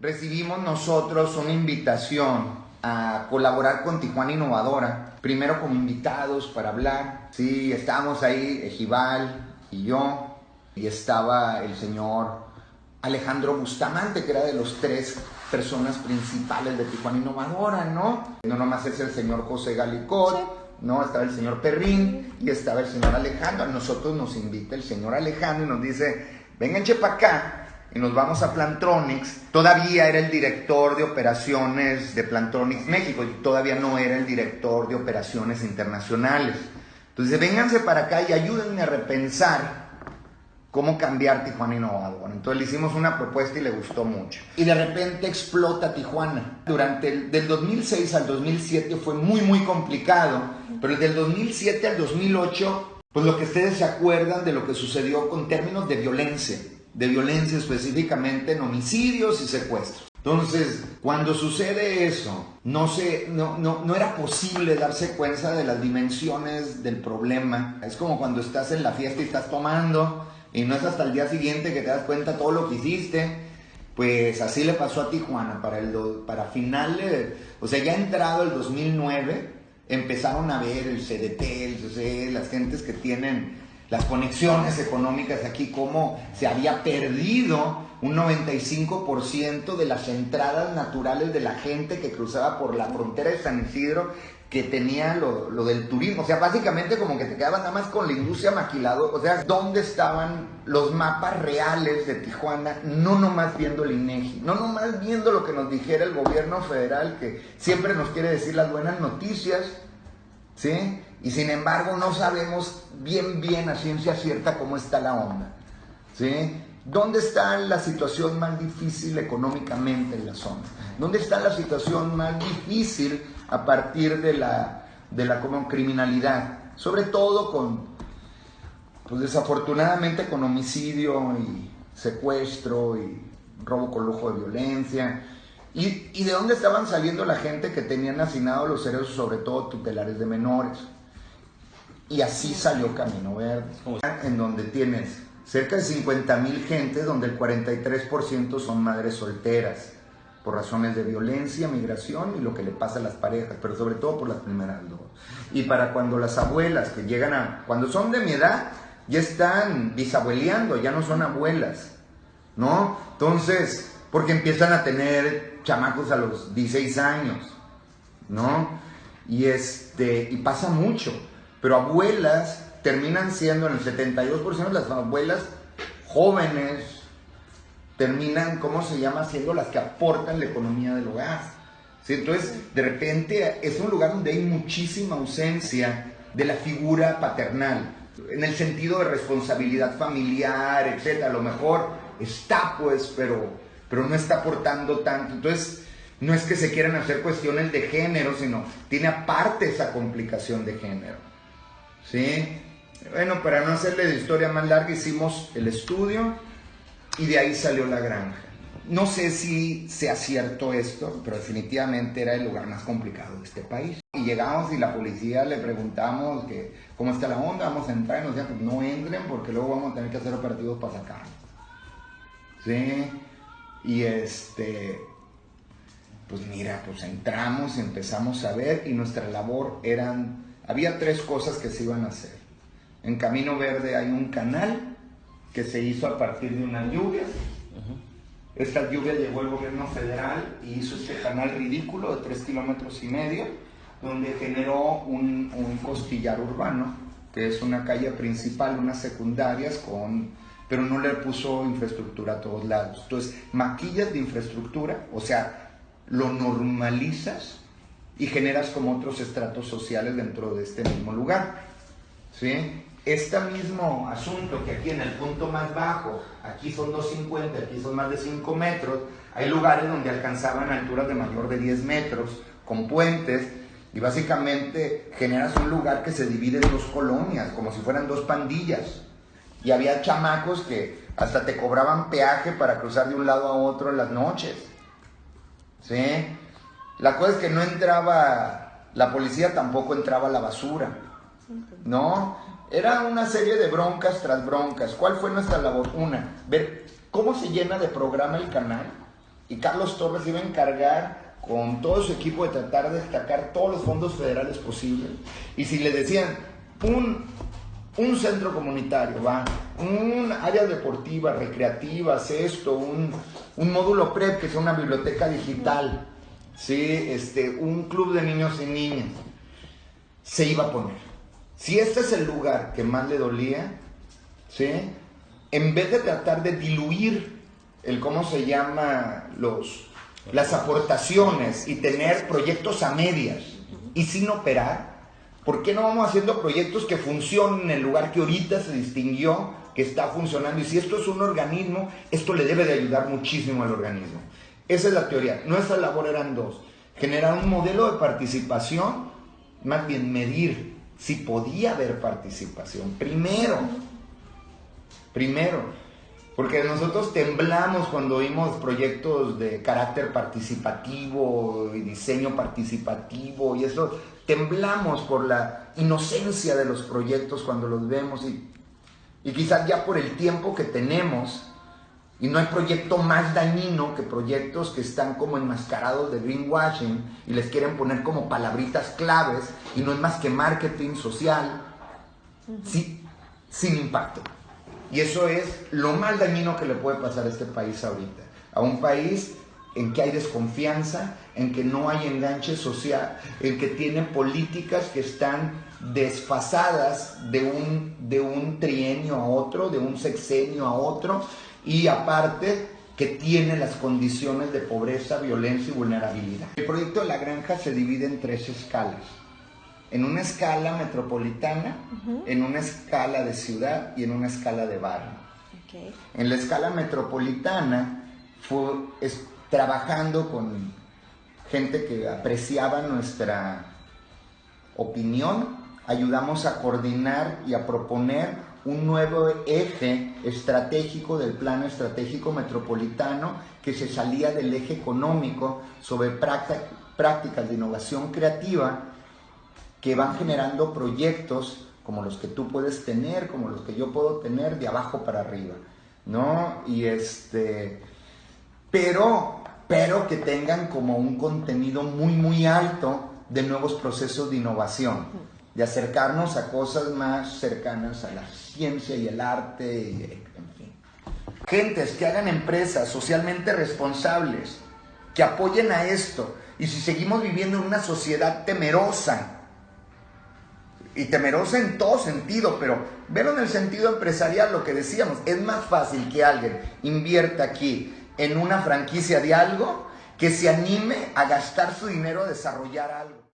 Recibimos nosotros una invitación a colaborar con Tijuana Innovadora, primero como invitados para hablar. Sí, estábamos ahí, Ejival y yo, y estaba el señor Alejandro Bustamante, que era de los 3 personas principales de Tijuana Innovadora, ¿no? No nomás es el señor José Galicot, ¿no? Estaba el señor Perrín y estaba el señor Alejandro. A nosotros nos invita el señor Alejandro y nos dice, vénganche para acá. Y nos vamos a Plantronics. Todavía era el director de operaciones de Plantronics México y todavía no era el director de operaciones internacionales. Entonces, vénganse para acá y ayúdenme a repensar cómo cambiar Tijuana Innovadora. Entonces le hicimos una propuesta y le gustó mucho. Y de repente explota Tijuana. Del 2006 al 2007 fue muy complicado, pero del 2007 al 2008, pues lo que ustedes se acuerdan de lo que sucedió con términos de violencia específicamente en homicidios y secuestros. Entonces, cuando sucede eso, no era posible darse cuenta de las dimensiones del problema. Es como cuando estás en la fiesta y estás tomando y no es hasta el día siguiente que te das cuenta todo lo que hiciste. Pues así le pasó a Tijuana para finales, o sea, ya entrado el 2009, empezaron a ver el CDT, el CC, las gentes que tienen las conexiones económicas de aquí, cómo se había perdido un 95% de las entradas naturales de la gente que cruzaba por la frontera de San Isidro, que tenía lo del turismo. O sea, básicamente como que te quedabas nada más con la industria maquiladora. O sea, ¿dónde estaban los mapas reales de Tijuana? No nomás viendo el INEGI, no nomás viendo lo que nos dijera el gobierno federal, que siempre nos quiere decir las buenas noticias, ¿sí? Y sin embargo no sabemos bien a ciencia cierta cómo está la onda, ¿sí? ¿Dónde está la situación más difícil económicamente en la zona? ¿Dónde está la situación más difícil a partir de la como criminalidad? Sobre todo pues desafortunadamente con homicidio y secuestro y robo con lujo de violencia. ¿Y de dónde estaban saliendo la gente que tenían asignados los cerebros, sobre todo tutelares de menores? Y así salió Camino Verde, en donde tienes cerca de 50,000 gentes, donde el 43% son madres solteras, por razones de violencia, migración y lo que le pasa a las parejas, pero sobre todo por las primeras 2. Y para cuando las abuelas que llegan cuando son de mi edad, ya están bisabueleando, ya no son abuelas, ¿no? Entonces, porque empiezan a tener chamacos a los 16 años, ¿no? Y pasa mucho. Pero abuelas terminan siendo, en el 72% de las abuelas jóvenes, terminan, siendo las que aportan la economía del hogar. ¿Sí? Entonces, de repente, es un lugar donde hay muchísima ausencia de la figura paternal, en el sentido de responsabilidad familiar, etc. A lo mejor está, pues, pero no está aportando tanto. Entonces, no es que se quieran hacer cuestiones de género, sino tiene aparte esa complicación de género. ¿Sí? Bueno, para no hacerle la historia más larga, hicimos el estudio y de ahí salió la granja. No sé si sea cierto esto, pero definitivamente era el lugar más complicado de este país. Y llegamos y la policía le preguntamos que cómo está la onda, vamos a entrar, y nos decían, pues no entren porque luego vamos a tener que hacer operativos para sacar. ¿Sí? Y pues mira, pues entramos y empezamos a ver, y nuestra labor había 3 cosas que se iban a hacer. En Camino Verde hay un canal que se hizo a partir de unas lluvias. Esta lluvia llegó el gobierno federal y hizo este canal ridículo de 3,5 kilómetros, donde generó un costillar urbano, que es una calle principal, unas secundarias, pero no le puso infraestructura a todos lados. Entonces, maquillas de infraestructura, o sea, lo normalizas y generas como otros estratos sociales dentro de este mismo lugar, ¿sí? Este mismo asunto que aquí en el punto más bajo, aquí son 250, aquí son más de 5 metros, hay lugares donde alcanzaban alturas de mayor de 10 metros, con puentes, y básicamente generas un lugar que se divide en 2 colonias, como si fueran 2 pandillas, y había chamacos que hasta te cobraban peaje para cruzar de un lado a otro en las noches, ¿sí? La cosa es que no entraba la policía, tampoco entraba la basura, ¿no? Era una serie de broncas tras broncas. ¿Cuál fue nuestra labor? Ver cómo se llena de programa el canal Y Carlos Torres iba a encargar con todo su equipo de tratar de destacar todos los fondos federales posibles. Y si le decían un centro comunitario, ¿va? Un área deportiva, recreativa, un módulo PREP, que es una biblioteca digital, ¿sí? Un club de niños y niñas, se iba a poner. Si este es el lugar que más le dolía, ¿sí? En vez de tratar de diluir las aportaciones y tener proyectos a medias y sin operar, ¿por qué no vamos haciendo proyectos que funcionen en el lugar que ahorita se distinguió que está funcionando? Y si esto es un organismo, esto le debe de ayudar muchísimo al organismo. Esa es la teoría. Nuestra labor eran dos: generar un modelo de participación, más bien medir si podía haber participación. Primero, porque nosotros temblamos cuando oímos proyectos de carácter participativo y diseño participativo y eso, temblamos por la inocencia de los proyectos cuando los vemos y quizás ya por el tiempo que tenemos, y no hay proyecto más dañino que proyectos que están como enmascarados de greenwashing y les quieren poner como palabritas claves y no es más que marketing social, sí, sin impacto. Y eso es lo más dañino que le puede pasar a este país ahorita. A un país en que hay desconfianza, en que no hay enganche social, en que tiene políticas que están desfasadas de un trienio a otro, de un sexenio a otro, y aparte que tiene las condiciones de pobreza, violencia y vulnerabilidad. El proyecto de la granja se divide en 3 escalas. En una escala metropolitana, en una escala de ciudad y en una escala de barrio. Okay. En la escala metropolitana trabajando con gente que apreciaba nuestra opinión, ayudamos a coordinar y a proponer un nuevo eje estratégico del Plan Estratégico Metropolitano que se salía del eje económico sobre prácticas de innovación creativa que van generando proyectos como los que tú puedes tener, como los que yo puedo tener, de abajo para arriba, ¿no? Y pero que tengan como un contenido muy, muy alto de nuevos procesos de innovación, de acercarnos a cosas más cercanas a la ciencia y el arte, en fin. Gentes que hagan empresas socialmente responsables, que apoyen a esto. Y si seguimos viviendo en una sociedad temerosa, y temerosa en todo sentido, pero velo en el sentido empresarial, lo que decíamos, es más fácil que alguien invierta aquí en una franquicia de algo que se anime a gastar su dinero a desarrollar algo.